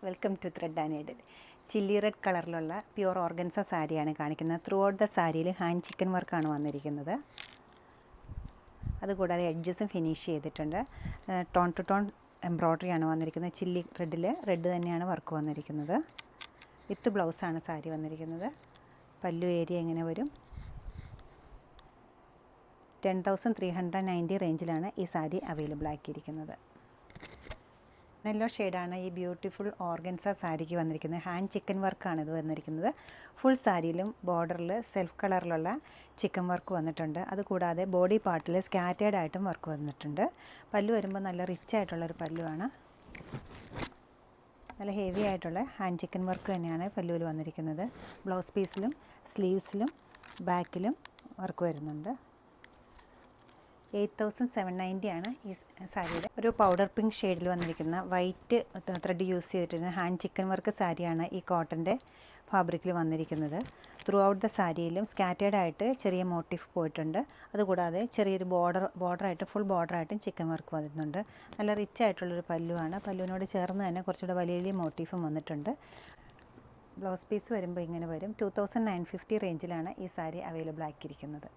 Welcome to thread and needle. Chilli red കളറിലുള്ള pure organza സാരിയാണ് കാണിക്കുന്നത്. ത്രൂ ഔട്ട് ദ സാരിയിൽ ഹാൻഡ് ചിക്കൻ വർക്കാണ് വന്നിരിക്കുന്നത്. അതുകൂടാതെ എഡ്ജസും ഫിനിഷ് ചെയ്തിട്ടുണ്ട്. ടോൺ ടു ടോൺ എംബ്രോയ്ഡറി ആണ് വന്നിരിക്കുന്നത്. ചില്ലി റെഡിൽ റെഡ് തന്നെയാണ് വർക്ക് വന്നിരിക്കുന്നത്. വിത്ത് ബ്ലൗസാണ് സാരി വന്നിരിക്കുന്നത്. പല്ലു ഏരിയ എങ്ങനെ വരും? 10,390 റേഞ്ചിലാണ് ഈ സാരി അവൈലബിൾ ആക്കിയിരിക്കുന്നത്. യെല്ലോ ഷെയ്ഡാണ് ഈ ബ്യൂട്ടിഫുൾ ഓർഗൻസ സാരിക്ക് വന്നിരിക്കുന്നത്. ഹാൻഡ് ചിക്കൻ വർക്കാണ് ഇത് വന്നിരിക്കുന്നത്. ഫുൾ സാരിയിലും ബോർഡറിൽ സെൽഫ് കളറിലുള്ള ചിക്കൻ വർക്ക് വന്നിട്ടുണ്ട്. അതുകൂടാതെ ബോഡി പാർട്ടിൽ സ്കാറ്റേഡ് ആയിട്ടും വർക്ക് വന്നിട്ടുണ്ട്. പല്ലു വരുമ്പോൾ നല്ല റിച്ച് ആയിട്ടുള്ളൊരു പല്ലുവാണ്. നല്ല ഹെവി ആയിട്ടുള്ള ഹാൻഡ് ചിക്കൻ വർക്ക് തന്നെയാണ് പല്ലുവിൽ വന്നിരിക്കുന്നത്. ബ്ലൗസ് പീസിലും സ്ലീവ്സിലും ബാക്കിലും വർക്ക് വരുന്നുണ്ട്. 8,790 ആണ് ഈ സാരിയുടെ. ഒരു പൗഡർ പിങ്ക് ഷെയ്ഡിൽ വന്നിരിക്കുന്ന വൈറ്റ് ത്രെഡ് യൂസ് ചെയ്തിട്ടുള്ള ഹാൻഡ് ചിക്കൻ വർക്ക് സാരിയാണ് ഈ കോട്ടൻ്റെ ഫാബ്രിക്കിൽ വന്നിരിക്കുന്നത്. ത്രൂ ഔട്ട് ദ സാരിയിലും സ്കാറ്റേഡ് ആയിട്ട് ചെറിയ മോട്ടീഫ് പോയിട്ടുണ്ട്. അതുകൂടാതെ ചെറിയൊരു ബോർഡറായിട്ട് ഫുൾ ബോർഡറായിട്ടും ചിക്കൻ വർക്ക് വരുന്നുണ്ട്. നല്ല റിച്ച് ആയിട്ടുള്ളൊരു പല്ലുവാണ്. പല്ലുവിനോട് ചേർന്ന് തന്നെ കുറച്ചുകൂടെ വലിയ വലിയ മോട്ടീഫും വന്നിട്ടുണ്ട്. ബ്ലൗസ് പീസ് വരുമ്പോൾ ഇങ്ങനെ വരും. 2,950 റേഞ്ചിലാണ് ഈ സാരി അവൈലബിൾ ആക്കിയിരിക്കുന്നത്.